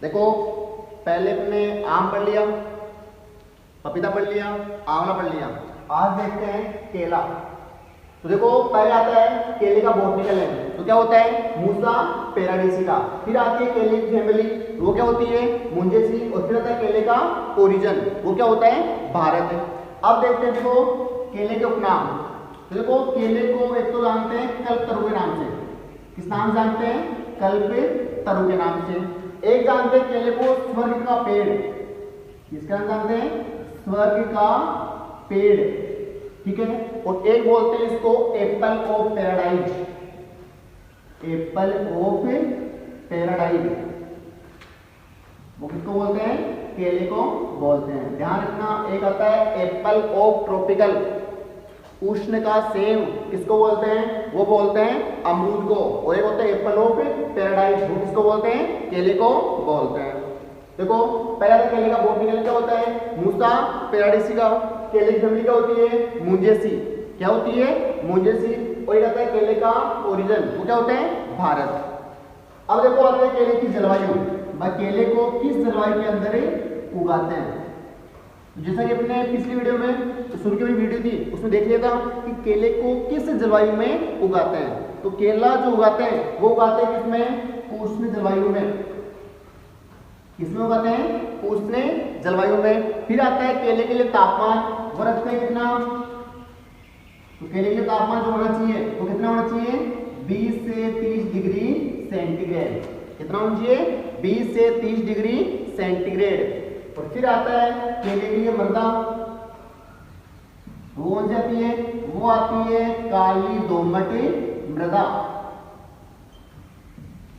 देखो पहले अपने आम पढ़ लिया, पपीता पढ़ लिया, आंवला पढ़ लिया। आज देखते हैं केला। तो देखो पहले आता है केले का बॉटनिकल नेम, तो क्या होता है मूसा पेराडेसिका। फिर आती है केले की फैमिली, वो क्या होती है मुंजेसी। और फिर आता है केले का ओरिजिन, वो क्या होता है भारत। अब देखते हैं देखो केले के उपनाम। तो देखो केले को एक तो जानते हैं कल्पतरु के नाम से, किस नाम से जानते हैं कल्पतरु के नाम से। एक जानते हैं केले को स्वर्ग का पेड़, किसका नाम जानते हैं स्वर्ग का पेड़, ठीक है। और एक बोलते हैं इसको Apple of paradise, Apple of paradise, वो किसको बोलते हैं केले को बोलते हैं। ध्यान रखना एक आता है एप्पल ऑफ ट्रॉपिकल, उष्ण का सेब, किसको बोलते हैं वो बोलते हैं अमरूद को। और एक होता है एप्पल ऑफ पैराडाइज, वो किसको बोलते हैं केले को बोलते हैं। देखो पहला तो केले का बॉटनिकल क्या होता है मूसा पेराडेसिका। केले की फैमिली क्या होती है मुंजेसी, क्या होती है मुंजेसी। और ये आता है केले का ओरिजिन, वो क्या होता है भारत। अब देखो आते हैं केले की जलवायु, केले को किस जलवायु के अंदर उगाते हैं। जैसा कि अपने पिछली वीडियो में शुरू की वीडियो थी उसमें देख लिया था कि केले को किस जलवायु में उगाते हैं। तो केला जो उगाते हैं वो उगाते हैं किसमें उष्ण जलवायु में, किसमें उगाते हैं उष्ण जलवायु में। फिर आता है केले के लिए तापमान, वो रखते हैं कितना, तो केले के लिए तापमान जो होना चाहिए वो कितना होना चाहिए 20 से 30 डिग्री सेंटीग्रेड। कितना होना चाहिए 20 से 30 डिग्री सेंटीग्रेड। और फिर आता है केले के लिए मृदा, वो कौन सी आती है वो आती है काली दोमट मृदा।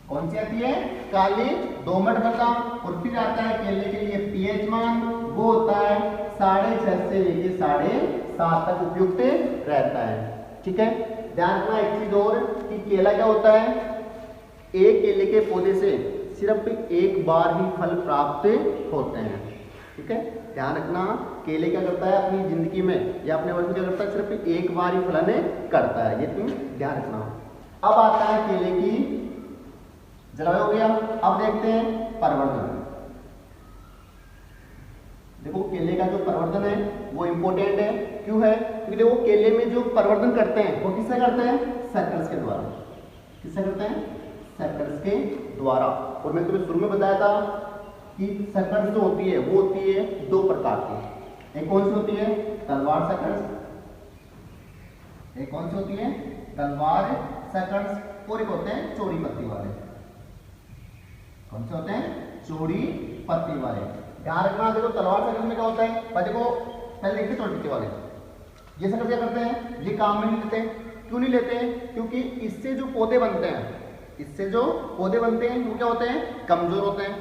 कौन सी आती है काली दोमट मृदा। और फिर आता है केले के लिए पीएच मान, वो होता है 6.5 से लेके 7.5 तक उपयुक्त रहता है, ठीक है। ध्यान रखना एक चीज और कि केला क्या होता है एक केले के पौधे से सिर्फ एक बार ही फल प्राप्त होते हैं, ठीक है। ध्यान रखना केले क्या करता है अपनी जिंदगी में या अपने वर्ष में क्या करता है सिर्फ एक बार ही फलन करता है, ये तुम ध्यान रखना। अब आता है केले की जलवायु हो गया। अब देखते हैं प्रवर्धन। देखो केले का जो प्रवर्धन है वो इंपॉर्टेंट है, क्यों है क्योंकि देखो केले में जो प्रवर्धन करते हैं वो किससे करते हैं सर्कल्स के द्वारा। किससे करते हैं सर्कल्स के द्वारा। और मैं तुम्हें शुरू में बताया था कि सर्कल्स जो होती है वो होती है दो प्रकार की। एक कौन सी होती है तलवार सर्कल्स, एक कौन सी होती है तलवार सर्कल्स, और एक होते हैं चौड़ी पत्ती वाले। कौन से होते हैं चौड़ी पत्ती वाले। ध्यान रखना देखो तलवार सर्कल में क्या होता है, देखो पहले देखते चौड़ी पत्ती वाले। ये सर्कल क्या करते हैं ये काम में नहीं लेते। क्यों नहीं लेते क्योंकि इससे जो पौधे बनते हैं, इससे जो पौधे बनते हैं वो क्या होते हैं कमजोर होते हैं।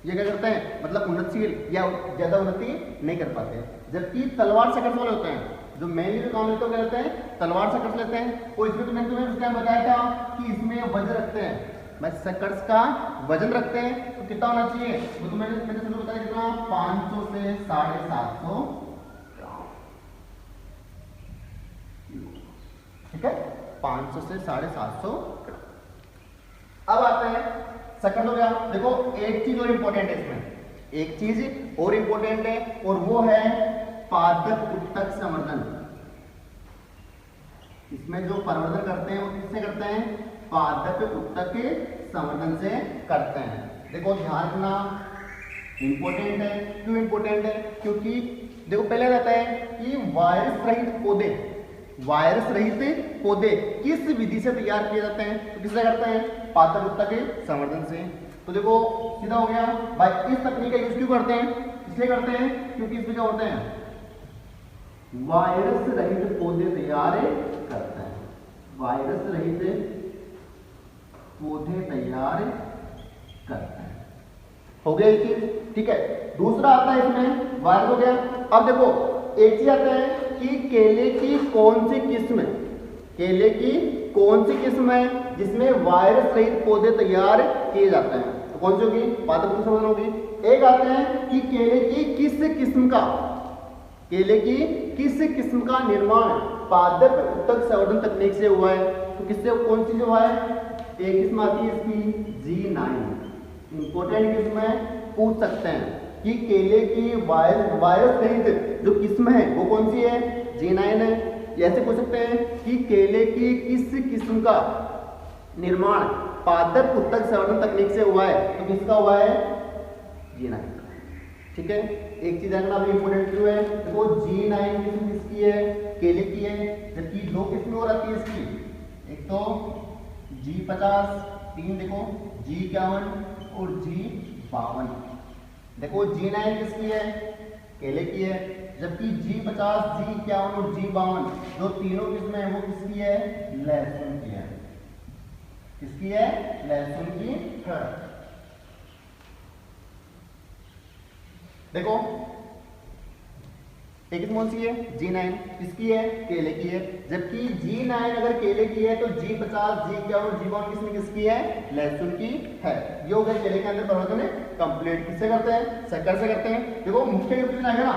ये क्या करते हैं मतलब उन्नतशील या ज्यादा उन्नति नहीं कर पाते। जबकि तलवार सर्कल्स वाले होते हैं जो मेनली जो काम लेते हैं क्या करते हैं तलवार सर्कल्स लेते हैं। और इसमें तो मैंने तुम्हें उस टाइम बताया था कि इसमें वजन रखते हैं, मैं सर्कल्स का वजन रखते हैं। तो कितना होना चाहिए वो तो मैंने बताया कितना 500 से 750 ग्राम, ठीक है 500 से 750 ग्राम। अब आता है सेकंड हो गया। देखो एक चीज और इंपॉर्टेंट है इसमें, एक चीज और इंपॉर्टेंट है और वो है पादप उत्तक संवर्धन। इसमें जो प्रवर्धन करते हैं वो किससे करते हैं पादप उत्तक संवर्धन से करते हैं। देखो ध्यान रखना इंपॉर्टेंट है। क्यों इंपॉर्टेंट है क्योंकि देखो पहले रहता है कि वायरस रहित पौधे, वायरस रहित पौधे किस विधि से तैयार किए जाते हैं तो किससे करते हैं पादप उत्तक के संवर्धन से। तो देखो सीधा हो गया भाई। इस तकनीक का यूज क्यों करते हैं इसलिए करते हैं क्योंकि इसमें क्या होते हैं वायरस रहित पौधे तैयार करते हैं, वायरस रहित पौधे तैयार करते हैं। हो गया एक चीज, ठीक है। दूसरा आता है इसमें वायरस हो गया। अब देखो एक चीज आता है कि केले की कौन सी किस्म, केले की कौन सी किस्म है जिसमें वायरस रहित पौधे तैयार किए जाते हैं। तो कौन सी होगी पादप उत्तक संवर्धन होगी। एक आते हैं कि केले की किस किस्म का, केले की किस किस्म का निर्माण पादप उत्तक संवर्धन तकनीक से हुआ है। तो किससे कौन सी जो है एक किस्म आती है इसकी G9, इंपॉर्टेंट किस्म है, पूछ सकते हैं कि केले की वायरस जो किस्म है वो कौन सी है, G9 है। ऐसे पूछ सकते हैं कि केले की किस किस्म का निर्माण पादप उत्तक संवर्धन तकनीक से हुआ है, तो किसका हुआ है, G9। ठीक है, एक चीज देखना अभी इंपॉर्टेंट क्यों है, देखो G9 किस्म किसकी है, केले की है, जबकि दो किस्में और आती है इसकी, एक तो G50, तीन देखो G51 और G52। देखो G9 किसकी है, केले की है, जबकि G50, G51 और G52 जो तीनों किस्में हैं वो किसकी है, लहसुन की है। किसकी है, लहसुन की है। देखो एक कौन सी है, G9 किसकी है, केले की है, जबकि G9 अगर केले की है तो G50, G51, G52 किसमें किसकी है, लहसुन की है। ये हो गया केले के अंदर परिवर्तन कंप्लीट। किससे करते हैं, शक्कर से करते हैं। देखो मुख्य क्वेश्चन आएगा ना,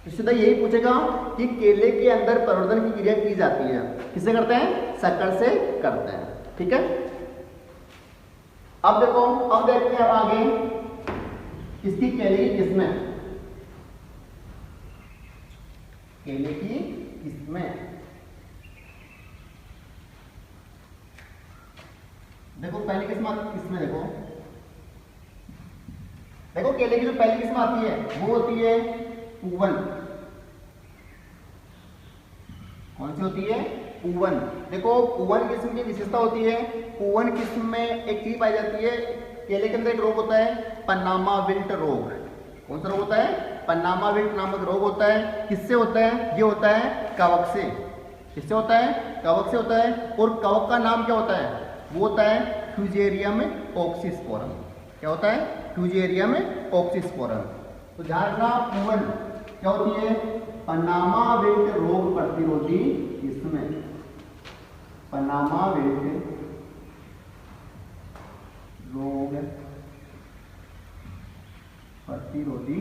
तो सीधा यही पूछेगा कि केले के अंदर परिवर्तन की क्रिया की जाती है, किससे करते हैं, शक्कर से करते हैं। ठीक है, अब देखो, अब देखते हैं आगे इसकी केले की किस्में, केले की किस्में। देखो पहली किस्म देखो, देखो केले की जो पहली किस्म आती है वो होती है पूवन। कौन सी होती है, पूवन। देखो पूवन किस्म की विशेषता होती है, पूवन किस्म में एक चीज पाई जाती है, केले के अंदर एक रोग होता है पनामा विल्ट रोग। कौन सा रोग होता है, पनामा विल्ट नामक रोग होता है। किससे होता है, ये होता है कवक से। किससे होता है, कवक से होता है। और कवक का नाम क्या होता है, वो होता है फ्यूजेरियम ऑक्सीस्पोरम। क्या होता है, फ्यूजेरियम ऑक्सीस्पोरम। तो ध्यान रखना, पूवन क्या होती है, पनामा विल्ट रोग प्रतिरोधी किस्में, पनामा विल्ट रोग प्रतिरोधी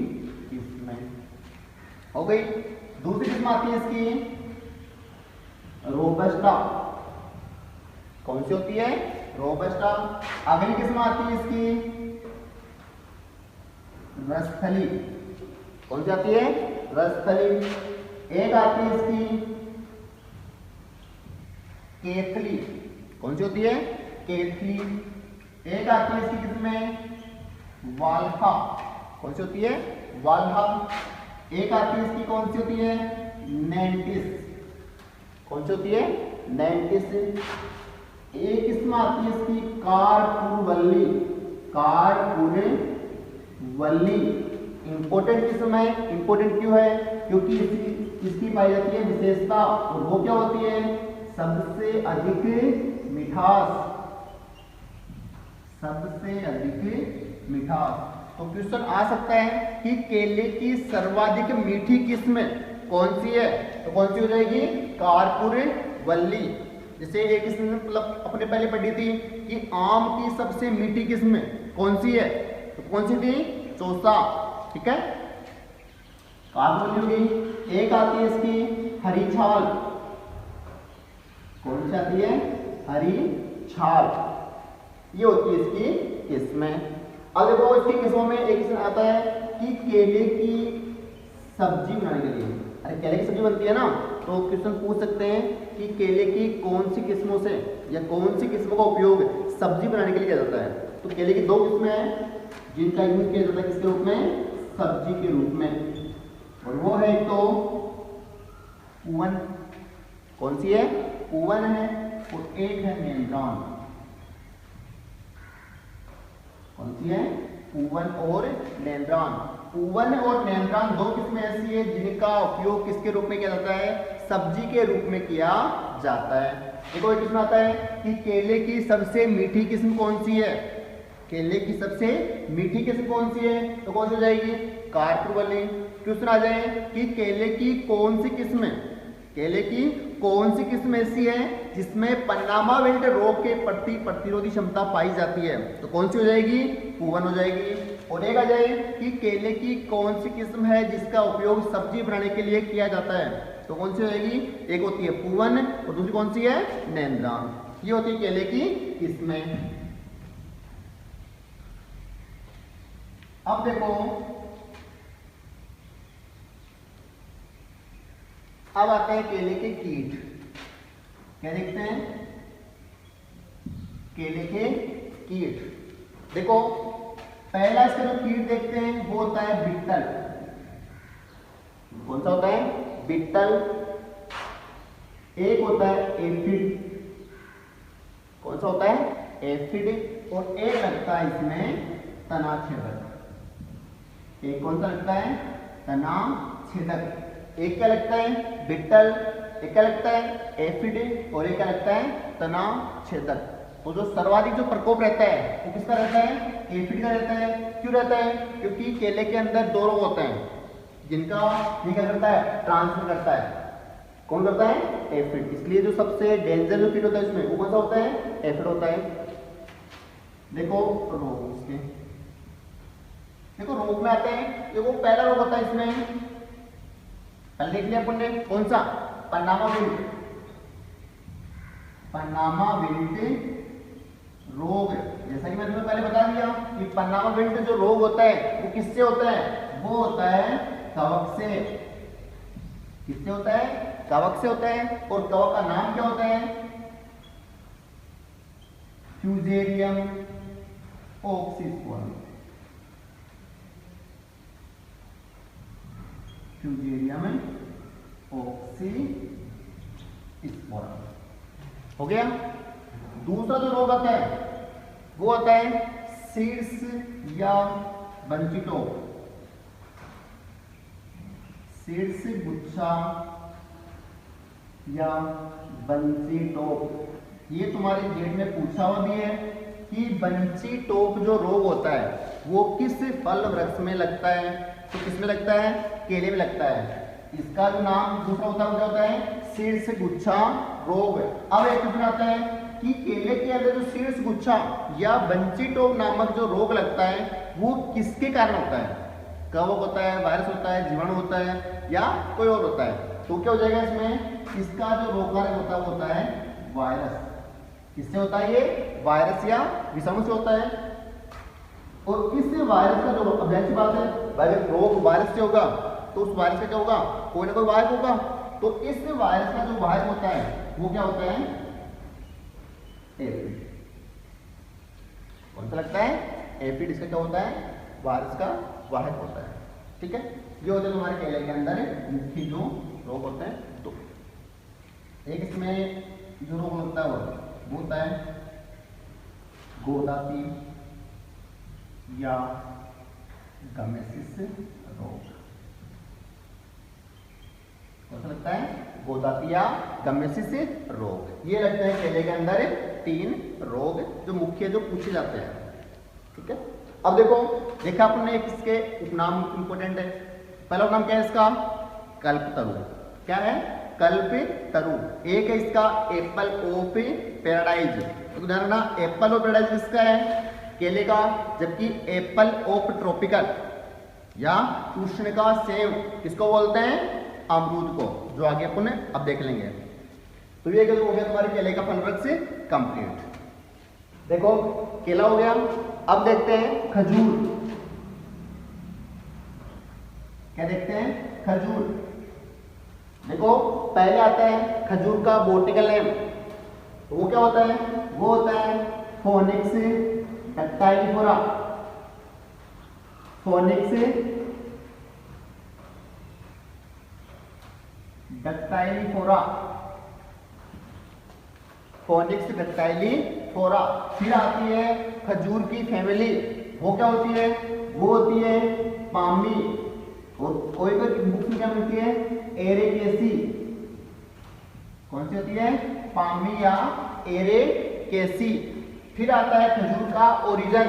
किस्में हो गई। दूसरी किस्म आती है इसकी रोबस्टा। कौन सी होती है, रोबस्टा। अगली किस्म आती है इसकी रसथली। कौन सी आती है, रसथली। एक आती है इसकी केथली। कौन सी होती है, केथली। एक आती है इसकी किस्में वाल्हा। कौन सी होती है, वाल्हा। एक आती है इसकी, कौन सी होती है, नैंटिस। कौन सी होती है, नैंटिस। एक किस्म आती है इसकी कारपुरवल्ली। कारपुरवल्ली इंपॉर्टेंट किस्म है। इंपॉर्टेंट क्यों है, क्योंकि इसकी पाई जाती है विशेषता, और वो क्या होती है, सबसे अधिक मिठास। सबसे अधिक मिठास। तो क्वेश्चन आ सकता है कि केले की सर्वाधिक मीठी किस्म कौन सी है, तो कौन सी हो जाएगी, कारपुरवल्ली। जैसे एक किस्म मतलब अपने पहले पढ़ी थी कि आम की सबसे मीठी किस्म कौन सी है, तो कौन सी थी, चौसा। ठीक है, कारपुरवल्ली हो गई। एक आती है इसकी हरी छाल। कौन सी आती है, हरी छाल। ये होती है इसकी किस्में। अब देखो इसकी किस्मों में एक किस्म आता है कि केले की सब्जी बनाने के लिए, अरे केले की सब्जी बनती है ना, तो क्वेश्चन पूछ सकते हैं कि केले की कौन सी किस्मों से या कौन सी किस्मों का उपयोग सब्जी बनाने के लिए किया जाता है। तो केले की दो किस्में हैं जिनका यूज किया जाता है किसके रूप में, सब्जी के रूप में, और वो है तो पूवन। कौन सी है, पूवन है। और एक है नेंद्रान। कौन सी है, पूवन और नेंद्रान। पूवन और नेंद्रान दो किस्में ऐसी है जिनका उपयोग किसके रूप में किया जाता है, सब्जी के रूप में किया जाता है। देखो एक किस्म आता है कि केले की सबसे मीठी किस्म कौन सी है, केले की सबसे मीठी किस्म कौन सी है, तो कौन सी हो जाएगी, कारपुरवल्ली। क्वेश्चन आ जाए कि केले की कौन सी किस्म, केले की कौन सी किस्म ऐसी है जिसमें पन्नामा विल्ट रोग के प्रति प्रतिरोधी क्षमता पाई जाती है, तो कौन सी हो जाएगी, पूवन हो जाएगी। और एक आ जाए कि केले की कौन सी किस्म है जिसका उपयोग सब्जी बनाने के लिए किया जाता है, तो कौन सी हो जाएगी, एक होती है पूवन और दूसरी कौन सी है, नेंद्रान। ये होती है केले की किस्में। अब देखो, अब आते हैं केले के कीट। क्या देखते हैं? केले के कीट। देखो, पहला इसका जो कीट देखते हैं वो होता है बिट्टल। कौन सा होता है? बिट्टल। एक होता है एफिड। कौन सा होता है? एफिड। और एक लगता है इसमें तनाछेदक। एक कौन सा लगता है? तनाछेदक। एक क्या लगता है? बिट्टल। एक क्या लगता है? एफिड। और एक क्या लगता है? तनाछेदक। तो जो सर्वाधिक जो प्रकोप रहता है वो किसका रहता है? एफिड का रहता है। क्यों रहता है? क्योंकि केले के अंदर दो रोग होते हैं जिनका ये क्या करता है? ट्रांसफर करता है। कौन करता है? एफिड। इसलिए जो सबसे डेंजर जो कीट होता है इसमें वो कौन सा होता है? एफिड होता है। देखो रोग इसके, देखो रोग में आते हैं। देखो पहला रोग होता है इसमें, कल देख लिया अपन ने, कौन सा? Panama wilt. पनामा विल्ट रोग। जैसा कि मैंने तुम्हें पहले बता दिया कि पनामा विल्ट जो रोग होता है वो किससे होता है? वो होता है कवक से। किससे होता है? कवक से होता है। और कवक का नाम क्या होता है? Fusarium oxysporum. फ्यूजेरियम ऑक्सीस्पोरम हो गया। दूसरा जो रोग आता है वो आता है सीड्स या बंचिटोप। सीड्स गुच्छा या बंचिटोप। ये तुम्हारे जेड में पूछा हुआ भी है कि बंचिटोप जो रोग होता है वो किस फल वृक्ष में लगता है? तो किस में लगता है? केले में लगता है। इसका जो नाम दूसरा होता है वो क्या होता है? सीड्स गुच्छा रोग। अब एक क्वेश्चन आता है कि केले के अंदर जो सीड्स गुच्छा या बंचिटोप नामक जो रोग लगता है वो किसके कारण होता है? कवक होता है, वायरस होता है, जीवाणु होता है या कोई और होता है? तो क्या हो जाएगा इसमें? इसका जो रोगकारक होता है वो होता है वायरस। किससे होता है ये? वायरस या विषाणु से होता है। और इस वायरस का जो अभ्यास बात है, अगर रोग वायरस से होगा तो उस वायरस का क्या होगा? कोई ना कोई वाहक होगा। तो इस वायरस का जो वाहक होता है वो क्या होता है? एफिड। कौन सा लगता है? एफिड। इसका क्या होता है? वायरस का वाहक होता है। ठीक है, ये होते हैं तुम्हारे केले के अंदर मुख्य जो रोग होते हैं। तो एक इसमें जो रोग होता है वो होता है गोदाती या गमेसिस रोग। कौन सा लगता है? गोदाती या गमेसिस रोग। ये लगता है केले के अंदर 3 रोग जो मुख्य जो पूछे जाते हैं। ठीक है, अब देखो, देखा आपने एक इसके उपनाम इंपोर्टेंट है। पहला उपनाम क्या है इसका? कल्पतरु। क्या है? कल्पतरु। एक है इसका एप्पल ऑफ पैराडाइज। तो ध्यान रखना, एप्पल ऑफ पैराडाइज किसका है? केले का। जबकि एप्पल ऑफ ट्रॉपिकल या कृष्ण का सेव किसको बोलते हैं? अमरूद को, जो आगे अपन अब देख लेंगे। तो ये हो गया तुम्हारे केले का फल वृक्ष से कंप्लीट। देखो केला हो गया। अब देखते हैं खजूर। क्या देखते हैं? खजूर। देखो पहले आता है खजूर का बोटेनिकल नेम। वो क्या होता है? वो होता है फोनिक्स डक्टाइलिफोरा। फोनिक्स डक्टाइलिफोरा। फोनिक्स डक्टाइलिफोरा। फिर आती है खजूर की फैमिली। वो क्या होती है? वो होती है पामी। और कोई कोई बुक्स में क्या मिलती है? एरेकेसी। कौन सी होती है? पामी या एरेकेसी। फिर आता है खजूर का ओरिजिन।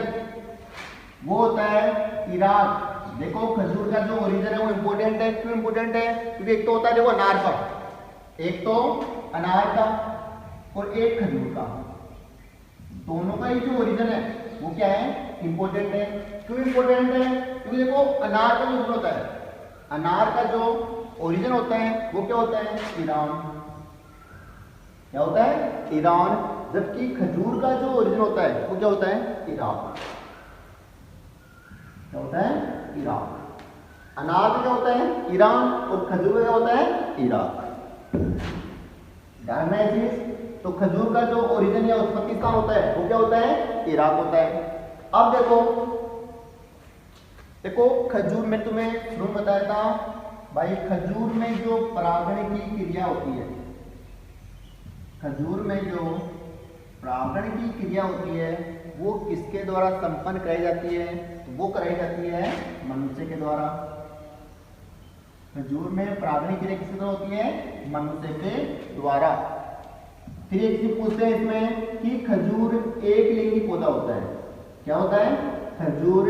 वो होता है इराक। देखो खजूर का जो ओरिजिन है वो इंपोर्टेंट है। क्यों इंपोर्टेंट है? क्योंकि एक तो होता है देखो अनार का, एक तो अनार का और एक खजूर का। दोनों का ही जो ओरिजिन है वो क्या है? इंपोर्टेंट है। क्यों इंपोर्टेंट है? क्योंकि देखो अनार का जो ओरिजिन होता है, अनार का जो ओरिजिन होता है वो क्या होता है? ईरान। क्या होता है? ईरान। जबकि खजूर का जो ओरिजिन होता है वो क्या होता है? इराक। क्या होता है? इराक। अनार में क्या होता है? ईरान। और खजूर में क्या होता है? इराक। ध्यान में है चीज। तो खजूर का जो ओरिजिन या उत्पत्ति स्थान होता है वो क्या होता है? इराक होता है। अब देखो देखो खजूर में तुम्हें शुरू में बताया था भाई, खजूर में जो परागण की क्रिया होती है, खजूर में जो परागण की क्रिया होती है वो किसके द्वारा संपन्न कराई जाती है? तो वो कराई जाती है मनुष्य के द्वारा। खजूर में परागण की क्रिया किसके द्वारा होती है? मनुष्य के द्वारा। फिर एक चीज पूछते हैं इसमें कि खजूर एक लिंगी पौधा होता है। क्या होता है? खजूर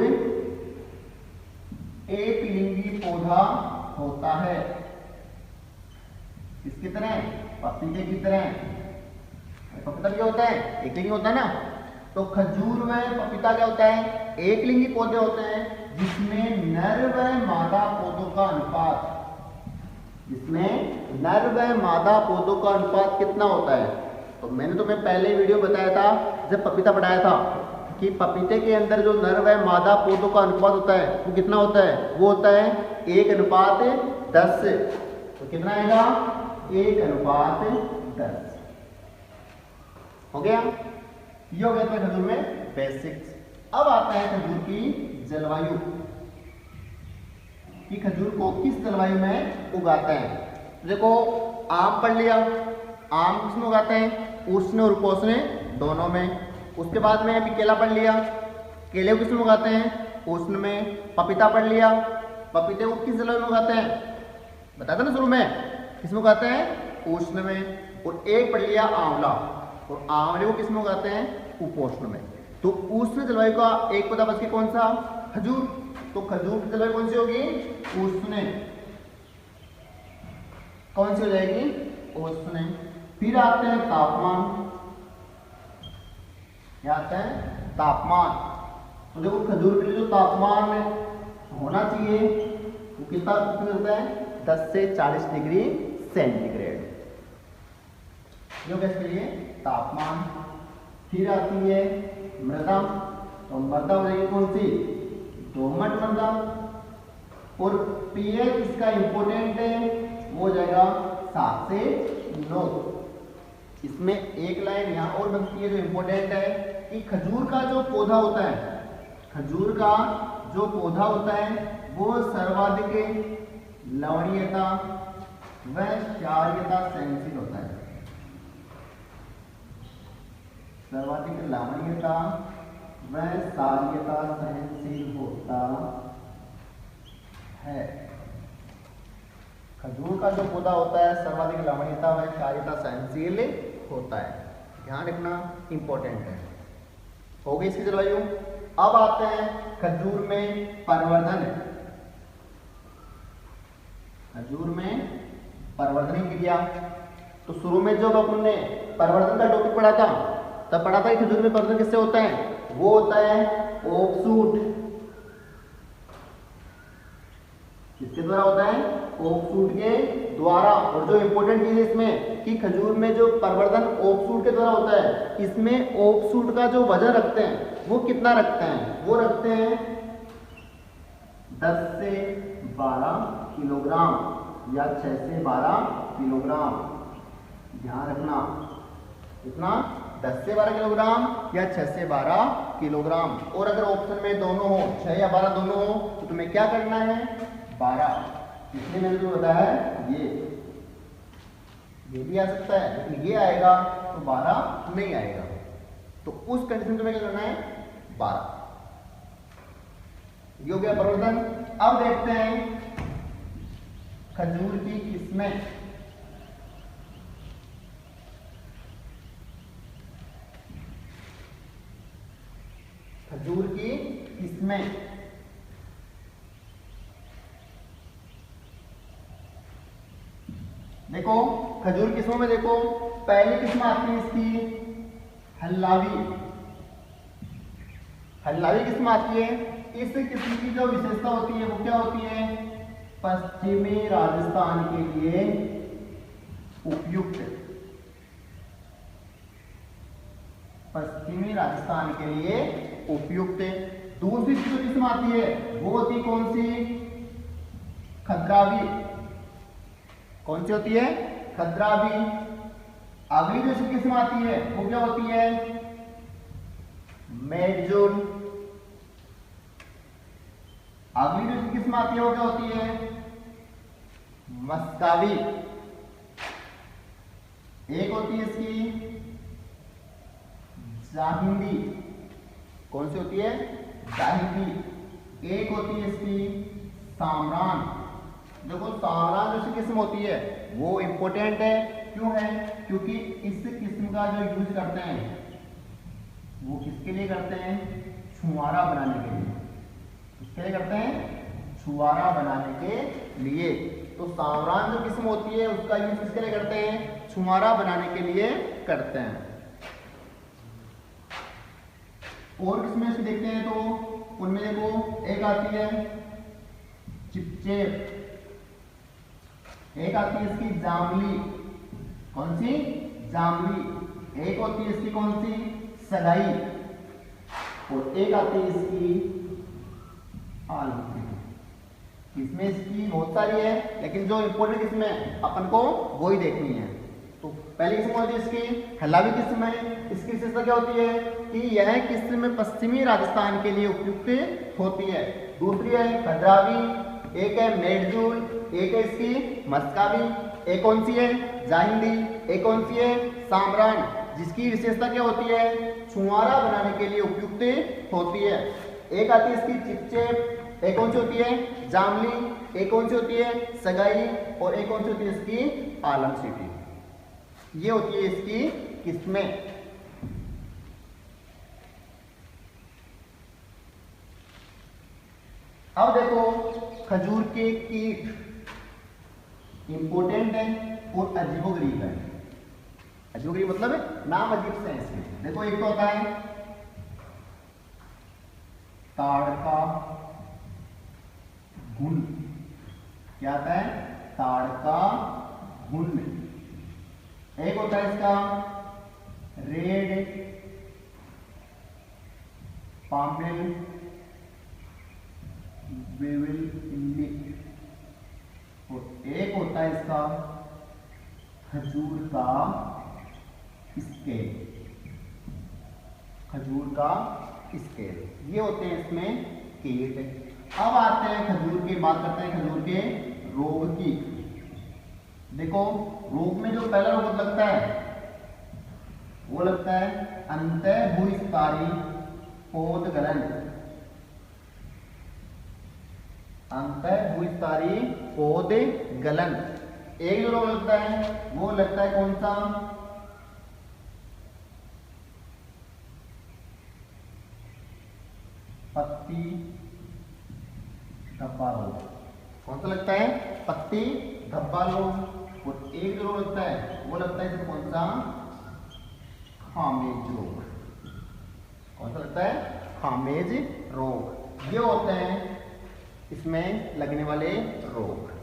एक लिंगी पौधा होता है। किसकी तरह? पपीते की तरह। पपीता क्या होता है? एक लिंगी होता है ना। तो खजूर व पपीता क्या होता है? एक लिंगी पौधे होते हैं जिसमें नर व मादा पौधों का अनुपात, जिसमें नर व मादा पौधों का अनुपात कितना होता है? तो मैंने तुम्हें पहले वीडियो बताया था जब पपीता पढ़ाया था कि पपीते के अंदर जो नर व मादा पौधों का अनुपात होता है वो कितना होता है? वो होता है 1:10। तो कितना आएगा? 1:10। हो गया? ये हो गया था खजूर में बेसिक्स। अब आता है खजूर की जलवायु, कि खजूर को किस जलवायु में उगाते हैं। तो देखो आम पढ़ लिया, आम किसमें उगाते हैं? उष्ण और उपोष्ण दोनों में। उसके बाद में अभी केला पढ़ लिया, केले को किसमें उगाते हैं? उष्ण में। पपीता पढ़ लिया, पपीते को किस जलवायु में उगाते हैं? बताया था ना शुरू में, किसमें उगाते हैं? उष्ण में। और एक पढ़ लिया आंवला, और आंवले को किसमें उगाते हैं? उपोष्ण में। तो उष्ण जलवायु का एक पौधा बच के कौन सा? खजूर। तो खजूर की जलवायु कौन सी होगी? उष्ण। कौन सी हो जाएगी? उष्ण। फिर आते हैं तापमान, क्या आता है? तापमान। तो देखो खजूर के लिए जो तापमान होना चाहिए वो कितना होता है? 10 से 40 डिग्री सेंटीग्रेड। ये होगा इसके लिए तापमान। फिर आती है मृदा, तो मृदा हो जाएगी कौन सी? दोमट मृदा। और पीएच इसका इंपोर्टेंट है, वो हो जाएगा 7 से 9। इसमें एक लाइन यहाँ और बनती है जो इंपोर्टेंट है कि खजूर का जो पौधा होता है, खजूर का जो पौधा होता है वो सर्वाधिक लवणीयता व क्षारीयता सहनशील होता है। सर्वाधिक लवणीयता व क्षारीयता सहनशील होता है। खजूर का जो पौधा होता है सर्वाधिक लवणीयता व क्षारीयता सहनशील होता है। ध्यान रखना, इंपॉर्टेंट है। हो गई इसकी जलवायु। अब आते हैं खजूर में परिवर्धन। खजूर में परिवर्धन क्रिया। तो शुरू में जब अपने परिवर्तन का टॉपिक पढ़ा था तब पढ़ा था कि खजूर में परिवर्तन किससे होता है? वो होता है ऑफशूट। किसके द्वारा होता है? ऑफशूट के द्वारा। और जो इंपॉर्टेंट चीज है इसमें कि खजूर में जो परिवर्तन ऑफशूट के द्वारा होता है, इसमें ऑफशूट का जो वजन रखते हैं वो कितना रखते हैं? वो रखते हैं 10 से 12 किलोग्राम या 6 से 12 किलोग्राम। ध्यान रखना, इतना 10 से 12 किलोग्राम या 6 से 12 किलोग्राम। और अगर ऑप्शन में दोनों हो, 6 या 12 दोनों हो, तो तुम्हें क्या करना है? 12। इसलिए मैंने जो बताया है ये भी आ सकता है, लेकिन ये आएगा तो 12 नहीं आएगा। तो उस कंडीशन में तुम्हें क्या करना है? 12। ये हो गया परिवर्तन। अब देखते हैं खजूर की किस्में। खजूर की किस्में। देखो खजूर किस्मों में देखो, पहली किस्म आती है इसकी हल्लावी। हल्लावी किस्म आती है। इस किस्म की जो विशेषता होती है वो क्या होती है? पश्चिमी राजस्थान के लिए उपयुक्त। पश्चिमी राजस्थान के लिए उपयुक्त। दूसरी जो किस्म आती है वो होती है कौन सी? खद्रावी। कौन सी होती है? खद्रावी। अगली जो किस्म आती है वो क्या होती है? मेडजोल। अगली जो किस्म आती है वो क्या होती है? मस्कावी। एक होती है इसकी जाहिंदी। कौन सी होती है? जाहिंदी। एक होती है इसकी सामरान। देखो सामरान जो किस्म होती है वो इंपॉर्टेंट है। क्यों है? क्योंकि इस किस्म का जो यूज करते हैं वो किसके लिए करते हैं? छुआरा बनाने के लिए। किसके लिए करते हैं? छुआरा बनाने के लिए। तो सामरान जो किस्म होती है उसका यूज किसके लिए करते हैं? छुआरा बनाने के लिए करते हैं। और किस्में इसकी देखते हैं तो उनमें देखो एक आती है चिपचेप, एक आती है इसकी जामली। कौन सी? जामली। एक होती है इसकी कौन सी? सगाई। और एक आती है इसकी आलू। इसमें इसकी बहुत सारी है लेकिन जो इंपॉर्टेंट किस्में अपन को वो ही देखनी है। तो पहली किस्म होती है इसकी हलावी किस्म है। इसकी विशेषता क्या होती है कि यह किस्म पश्चिमी राजस्थान के लिए उपयुक्त होती है। दूसरी है खद्रावी, एक है मेडजूल, एक है इसकी मस्कावी, एक कौन सी है? जाहिंदी, एक कौन सी है? सामरान, जिसकी विशेषता क्या होती है? छुआरा बनाने के लिए उपयुक्त होती है। एक आती है इसकी चिपचेप, एक कौन सी होती है? जामली, एक कौन सी होती है? सगाई, और एक कौन सी होती है इसकी? आलम सीटी। ये होती है इसकी किस्में। अब देखो खजूर के कीट इंपोर्टेंट है और अजीबोगरीब है। अजीबोगरीब मतलब नाम अजीब से है इसके। देखो एक तो होता है ताड़ का घुन। क्या आता है? ताड़ का घुन। एक होता है इसका रेड पामेल वेविल इंडिक, और एक होता है इसका खजूर का स्केल। खजूर का स्केल, ये होते हैं इसमें कीट। अब आते हैं खजूर की बात करते हैं खजूर के रोग की। देखो रोग में जो पहला रोग लगता है वो लगता है अंतःभूस्थारी पोद गलन। अंतःभूस्थारी पोद गलन। एक जो रोग लगता है वो लगता है कौन सा? पत्ती धब्बा रोग। कौन सा लगता है? पत्ती धब्बा रोग। और एक जो रोग लगता है वो लगता है कौन सा? खामेज रोग। कौन सा लगता है? खामेज रोग। ये होते हैं इसमें लगने वाले रोग।